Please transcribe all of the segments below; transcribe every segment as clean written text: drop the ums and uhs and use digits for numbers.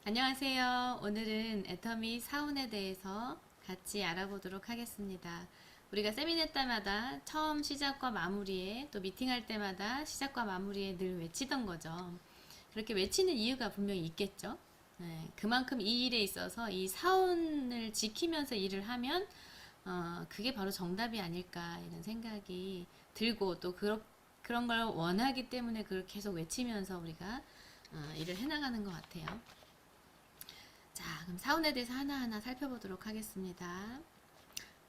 안녕하세요. 오늘은 애터미 사운에 대해서 같이 알아보도록 하겠습니다. 우리가 세미나 때마다 처음 시작과 마무리에 또 미팅할 때마다 시작과 마무리에 늘 외치던 거죠. 그렇게 외치는 이유가 분명히 있겠죠. 네, 그만큼 이 일에 있어서 이 사운을 지키면서 일을 하면 그게 바로 정답이 아닐까 이런 생각이 들고 또 그런 걸 원하기 때문에 그걸 계속 외치면서 우리가 일을 해나가는 것 같아요. 자, 그럼 사운에 대해서 하나하나 살펴보도록 하겠습니다.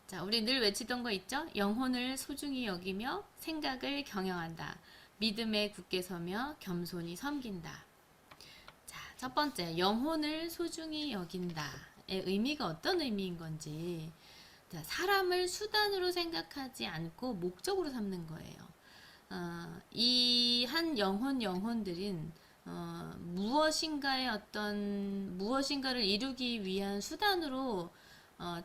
자, 우리 늘 외치던 거 있죠? 영혼을 소중히 여기며 생각을 경영한다. 믿음에 굳게 서며 겸손히 섬긴다. 자, 첫 번째, 영혼을 소중히 여긴다의 의미가 어떤 의미인 건지. 자, 사람을 수단으로 생각하지 않고 목적으로 삼는 거예요. 이 한 영혼들은 무엇인가를 이루기 위한 수단으로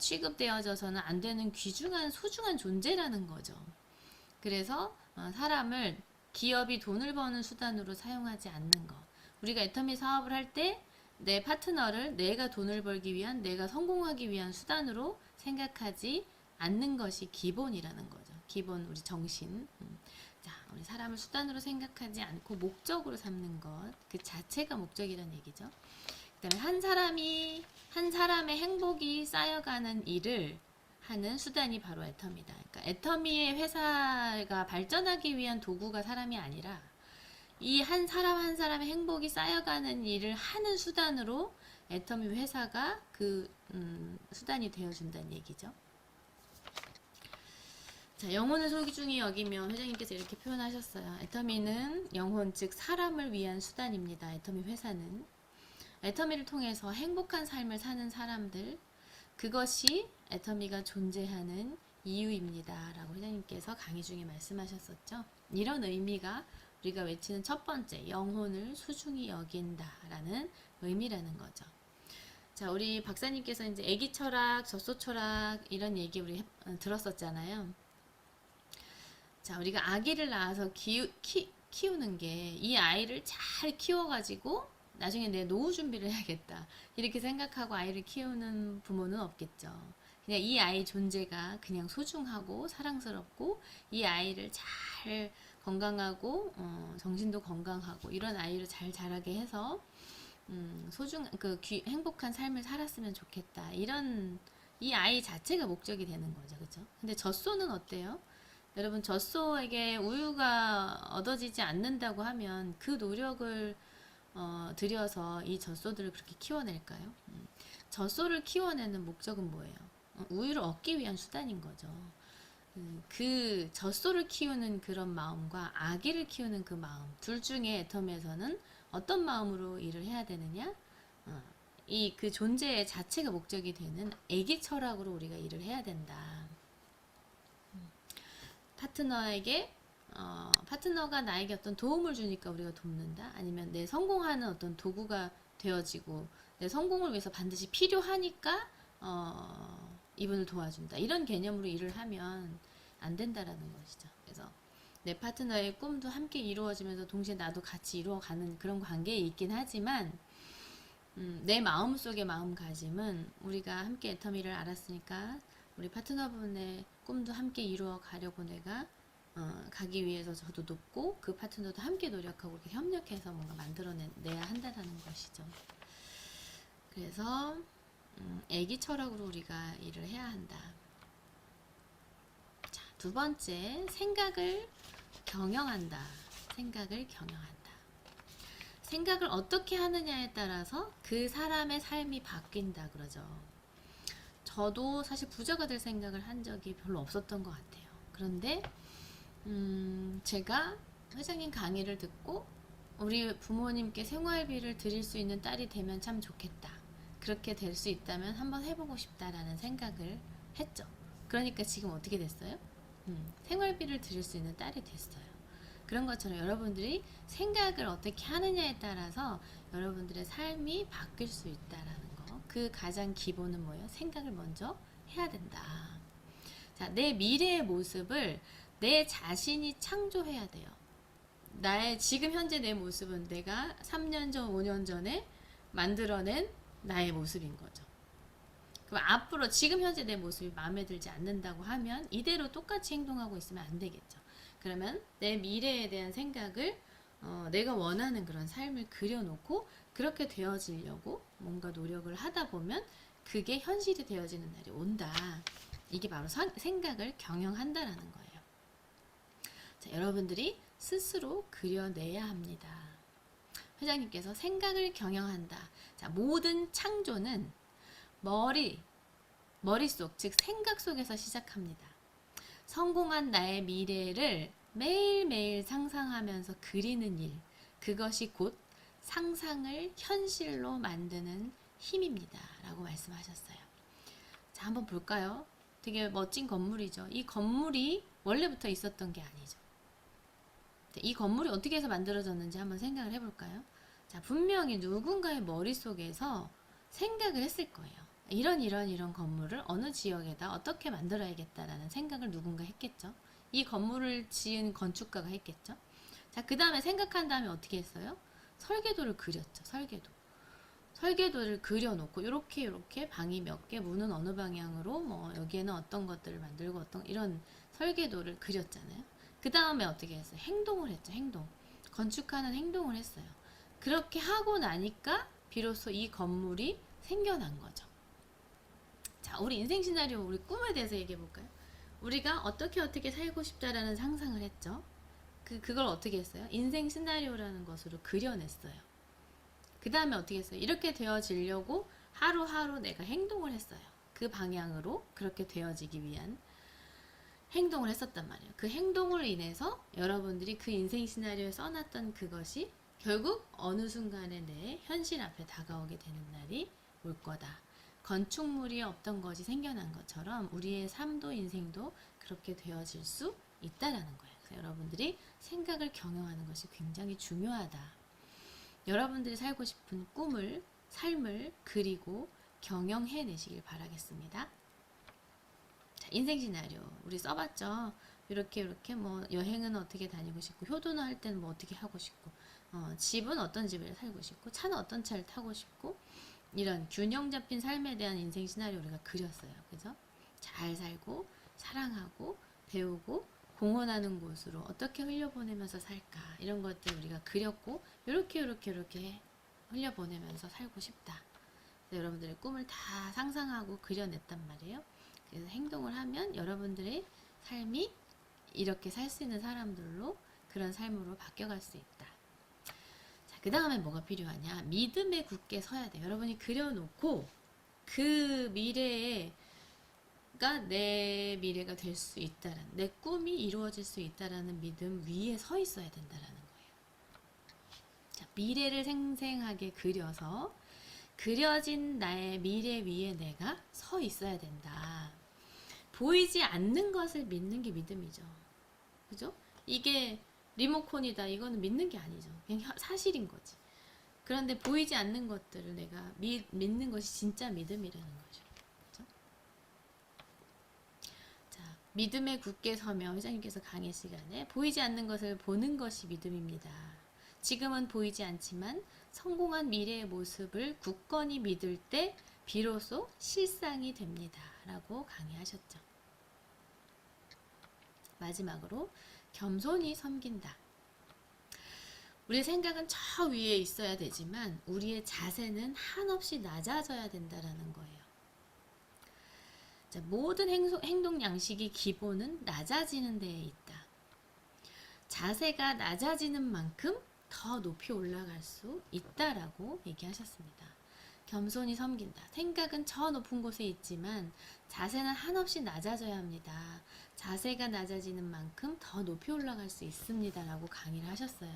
취급되어져서는 안 되는 귀중한 소중한 존재라는 거죠. 그래서 사람을 기업이 돈을 버는 수단으로 사용하지 않는 것. 우리가 애터미 사업을 할 때 내 파트너를 내가 돈을 벌기 위한, 내가 성공하기 위한 수단으로 생각하지 않는 것이 기본이라는 거죠. 기본 우리 정신. 자, 우리 사람을 수단으로 생각하지 않고 목적으로 삼는 것, 그 자체가 목적이라는 얘기죠. 그다음에 한 사람의 행복이 쌓여가는 일을 하는 수단이 바로 애터미다. 그러니까 애터미의 회사가 발전하기 위한 도구가 사람이 아니라 이 한 사람 한 사람의 행복이 쌓여가는 일을 하는 수단으로 애터미 회사가 그 수단이 되어준다는 얘기죠. 자, 영혼을 소중히 여기며 회장님께서 이렇게 표현하셨어요. 애터미는 영혼, 즉 사람을 위한 수단입니다. 애터미 회사는 애터미를 통해서 행복한 삶을 사는 사람들, 그것이 애터미가 존재하는 이유입니다. 라고 회장님께서 강의 중에 말씀하셨었죠. 이런 의미가 우리가 외치는 첫 번째, 영혼을 소중히 여긴다 라는 의미라는 거죠. 자, 우리 박사님께서 이제 애기 철학, 젖소 철학 이런 얘기 우리 들었었잖아요. 자, 우리가 아기를 낳아서 키우는 게 이 아이를 잘 키워가지고 나중에 내 노후 준비를 해야겠다 이렇게 생각하고 아이를 키우는 부모는 없겠죠. 그냥 이 아이 존재가 그냥 소중하고 사랑스럽고 이 아이를 잘 건강하고 정신도 건강하고 이런 아이를 잘 자라게 해서 행복한 삶을 살았으면 좋겠다 이런 이 아이 자체가 목적이 되는 거죠. 그죠? 근데 젖소는 어때요? 여러분, 젖소에게 우유가 얻어지지 않는다고 하면 그 노력을 들여서 이 젖소들을 그렇게 키워낼까요? 젖소를 키워내는 목적은 뭐예요? 우유를 얻기 위한 수단인 거죠. 그 젖소를 키우는 그런 마음과 아기를 키우는 그 마음, 둘 중에 애터미에서는 어떤 마음으로 일을 해야 되느냐? 이 그 존재 자체가 목적이 되는 애기 철학으로 우리가 일을 해야 된다. 파트너가 나에게 어떤 도움을 주니까 우리가 돕는다. 아니면 내 성공하는 어떤 도구가 되어지고 내 성공을 위해서 반드시 필요하니까 이분을 도와준다. 이런 개념으로 일을 하면 안 된다라는 것이죠. 그래서 내 파트너의 꿈도 함께 이루어지면서 동시에 나도 같이 이루어가는 그런 관계에 있긴 하지만 내 마음속의 마음가짐은 우리가 함께 애터미를 알았으니까 우리 파트너분의 꿈도 함께 이루어 가려고 내가 가기 위해서 저도 돕고 그 파트너도 함께 노력하고 이렇게 협력해서 뭔가 만들어내야 한다는 것이죠. 그래서 애기 철학으로 우리가 일을 해야 한다. 자, 두 번째, 생각을 경영한다. 생각을 경영한다. 생각을 어떻게 하느냐에 따라서 그 사람의 삶이 바뀐다 그러죠. 저도 사실 부자가 될 생각을 한 적이 별로 없었던 것 같아요. 그런데 제가 회장님 강의를 듣고 우리 부모님께 생활비를 드릴 수 있는 딸이 되면 참 좋겠다. 그렇게 될 수 있다면 한번 해보고 싶다라는 생각을 했죠. 그러니까 지금 어떻게 됐어요? 생활비를 드릴 수 있는 딸이 됐어요. 그런 것처럼 여러분들이 생각을 어떻게 하느냐에 따라서 여러분들의 삶이 바뀔 수 있다라는 거. 그 가장 기본은 뭐예요? 생각을 먼저 해야 된다. 자, 내 미래의 모습을 내 자신이 창조해야 돼요. 지금 현재 내 모습은 내가 3년 전, 5년 전에 만들어낸 나의 모습인 거죠. 그럼 앞으로 지금 현재 내 모습이 마음에 들지 않는다고 하면 이대로 똑같이 행동하고 있으면 안 되겠죠. 그러면 내 미래에 대한 생각을 내가 원하는 그런 삶을 그려놓고 그렇게 되어지려고 뭔가 노력을 하다 보면 그게 현실이 되어지는 날이 온다. 이게 바로 생각을 경영한다라는 거예요. 자, 여러분들이 스스로 그려내야 합니다. 회장님께서 생각을 경영한다. 자, 모든 창조는 머릿속, 즉 생각 속에서 시작합니다. 성공한 나의 미래를 매일매일 상상하면서 그리는 일, 그것이 곧 상상을 현실로 만드는 힘입니다. 라고 말씀하셨어요. 자, 한번 볼까요? 되게 멋진 건물이죠. 이 건물이 원래부터 있었던 게 아니죠. 이 건물이 어떻게 해서 만들어졌는지 한번 생각을 해볼까요? 자, 분명히 누군가의 머릿속에서 생각을 했을 거예요. 이런 건물을 어느 지역에다 어떻게 만들어야겠다라는 생각을 누군가 했겠죠. 이 건물을 지은 건축가가 했겠죠. 자, 그 다음에 생각한 다음에 어떻게 했어요? 설계도를 그렸죠. 설계도를 그려놓고 이렇게 방이 몇 개, 문은 어느 방향으로, 뭐 여기에는 어떤 것들을 만들고 어떤 이런 설계도를 그렸잖아요. 그 다음에 어떻게 했어요? 행동을 했죠. 건축하는 행동을 했어요. 그렇게 하고 나니까 비로소 이 건물이 생겨난 거죠. 자, 우리 인생 시나리오, 우리 꿈에 대해서 얘기해 볼까요? 우리가 어떻게 살고 싶다라는 상상을 했죠. 그걸 어떻게 했어요? 인생 시나리오라는 것으로 그려냈어요. 그 다음에 어떻게 했어요? 이렇게 되어지려고 하루하루 내가 행동을 했어요. 그 방향으로 그렇게 되어지기 위한 행동을 했었단 말이에요. 그 행동을 인해서 여러분들이 그 인생 시나리오에 써놨던 그것이 결국 어느 순간에 내 현실 앞에 다가오게 되는 날이 올 거다. 건축물이 없던 것이 생겨난 것처럼 우리의 삶도 인생도 그렇게 되어질 수 있다라는 거예요. 그래서 여러분들이 생각을 경영하는 것이 굉장히 중요하다. 여러분들이 살고 싶은 꿈을, 삶을 그리고 경영해내시길 바라겠습니다. 자, 인생 시나리오 우리 써봤죠. 이렇게 뭐 여행은 어떻게 다니고 싶고, 효도는 할 때는 뭐 어떻게 하고 싶고, 집은 어떤 집에 살고 싶고, 차는 어떤 차를 타고 싶고, 이런 균형 잡힌 삶에 대한 인생 시나리오 우리가 그렸어요. 그죠? 잘 살고 사랑하고 배우고 공헌하는 곳으로 어떻게 흘려보내면서 살까, 이런 것들 우리가 그렸고, 이렇게 흘려보내면서 살고 싶다. 여러분들의 꿈을 다 상상하고 그려냈단 말이에요. 그래서 행동을 하면 여러분들의 삶이 이렇게 살 수 있는 사람들로, 그런 삶으로 바뀌어갈 수 있다. 자, 그 다음에 뭐가 필요하냐? 믿음에 굳게 서야 돼요. 여러분이 그려놓고 그 미래가 내 미래가 될 수 있다라는, 내 꿈이 이루어질 수 있다라는 믿음 위에 서 있어야 된다라는 거예요. 자, 미래를 생생하게 그려서 그려진 나의 미래 위에 내가 서 있어야 된다. 보이지 않는 것을 믿는 게 믿음이죠. 그죠? 이게 리모컨이다, 이거는 믿는 게 아니죠. 그냥 사실인 거지. 그런데 보이지 않는 것들을 내가 믿는 것이 진짜 믿음이라는 거죠. 그죠? 자, 믿음에 굳게 서며, 회장님께서 강의 시간에 보이지 않는 것을 보는 것이 믿음입니다. 지금은 보이지 않지만 성공한 미래의 모습을 굳건히 믿을 때 비로소 실상이 됩니다. 라고 강의하셨죠. 마지막으로 겸손히 섬긴다. 우리의 생각은 저 위에 있어야 되지만 우리의 자세는 한없이 낮아져야 된다는 거예요. 자, 모든 행동 양식의 기본은 낮아지는 데에 있다. 자세가 낮아지는 만큼 더 높이 올라갈 수 있다라고 얘기하셨습니다. 겸손히 섬긴다. 생각은 저 높은 곳에 있지만 자세는 한없이 낮아져야 합니다. 자세가 낮아지는 만큼 더 높이 올라갈 수 있습니다. 라고 강의를 하셨어요.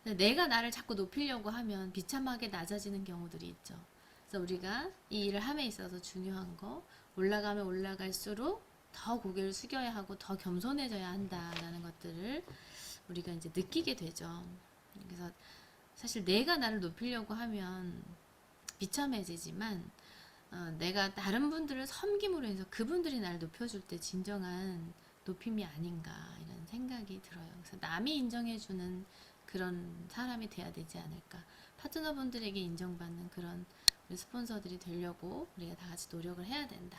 내가 나를 자꾸 높이려고 하면 비참하게 낮아지는 경우들이 있죠. 그래서 우리가 이 일을 함에 있어서 중요한 거, 올라가면 올라갈수록 더 고개를 숙여야 하고 더 겸손해져야 한다라는 것들을 우리가 이제 느끼게 되죠. 그래서 사실 내가 나를 높이려고 하면 비참해지지만 내가 다른 분들을 섬김으로 해서 그분들이 나를 높여줄 때 진정한 높임이 아닌가, 이런 생각이 들어요. 그래서 남이 인정해주는 그런 사람이 돼야 되지 않을까. 파트너분들에게 인정받는 그런 우리 스폰서들이 되려고 우리가 다 같이 노력을 해야 된다.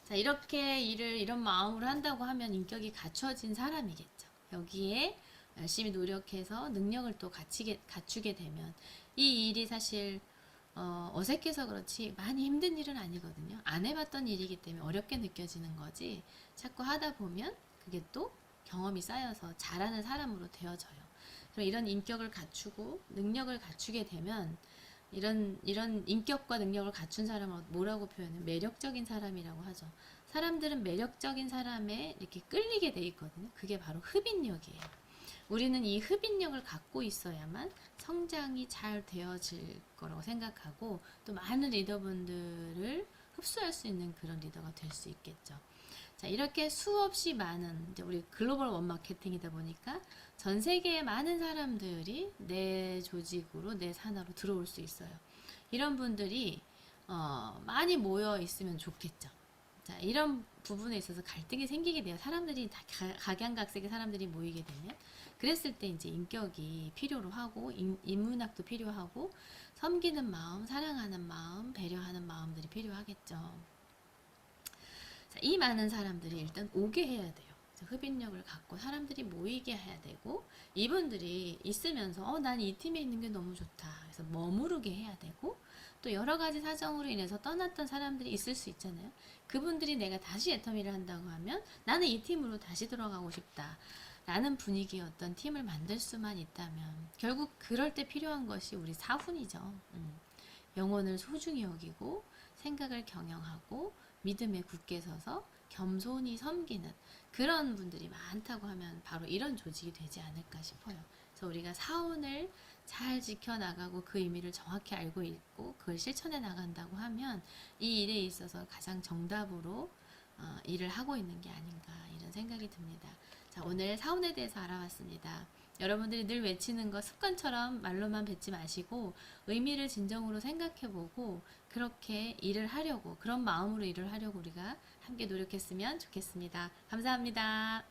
자, 이렇게 일을 이런 마음으로 한다고 하면 인격이 갖춰진 사람이겠죠. 여기에 열심히 노력해서 능력을 또 갖추게 되면 이 일이 사실 어색해서 그렇지 많이 힘든 일은 아니거든요. 안 해봤던 일이기 때문에 어렵게 느껴지는 거지, 자꾸 하다 보면 그게 또 경험이 쌓여서 잘하는 사람으로 되어져요. 그럼 이런 인격을 갖추고 능력을 갖추게 되면 이런 인격과 능력을 갖춘 사람을 뭐라고 표현해요? 매력적인 사람이라고 하죠. 사람들은 매력적인 사람에 이렇게 끌리게 돼 있거든요. 그게 바로 흡인력이에요. 우리는 이 흡인력을 갖고 있어야만 성장이 잘 되어질 거라고 생각하고 또 많은 리더분들을 흡수할 수 있는 그런 리더가 될 수 있겠죠. 자, 이렇게 수없이 많은, 이제 우리 글로벌 원마케팅이다 보니까 전 세계의 많은 사람들이 내 조직으로, 내 산하로 들어올 수 있어요. 이런 분들이 많이 모여 있으면 좋겠죠. 자, 이런 부분에 있어서 갈등이 생기게 돼요. 사람들이 다 각양각색의 사람들이 모이게 되면. 그랬을 때 이제 인격이 필요로 하고, 인문학도 필요하고, 섬기는 마음, 사랑하는 마음, 배려하는 마음들이 필요하겠죠. 자, 이 많은 사람들이 일단 오게 해야 돼요. 흡인력을 갖고 사람들이 모이게 해야 되고, 이분들이 있으면서 난 이 팀에 있는 게 너무 좋다, 그래서 머무르게 해야 되고, 또 여러 가지 사정으로 인해서 떠났던 사람들이 있을 수 있잖아요. 그분들이 내가 다시 애터미를 한다고 하면 나는 이 팀으로 다시 들어가고 싶다 라는 분위기의 어떤 팀을 만들 수만 있다면, 결국 그럴 때 필요한 것이 우리 사훈이죠. 영혼을 소중히 여기고 생각을 경영하고 믿음에 굳게 서서 겸손히 섬기는 그런 분들이 많다고 하면 바로 이런 조직이 되지 않을까 싶어요. 그래서 우리가 사훈을 잘 지켜나가고 그 의미를 정확히 알고 있고 그걸 실천해 나간다고 하면 이 일에 있어서 가장 정답으로 일을 하고 있는 게 아닌가, 이런 생각이 듭니다. 자, 오늘 사훈에 대해서 알아봤습니다. 여러분들이 늘 외치는 거 습관처럼 말로만 뱉지 마시고 의미를 진정으로 생각해보고 그렇게 일을 하려고, 그런 마음으로 일을 하려고 우리가 함께 노력했으면 좋겠습니다. 감사합니다.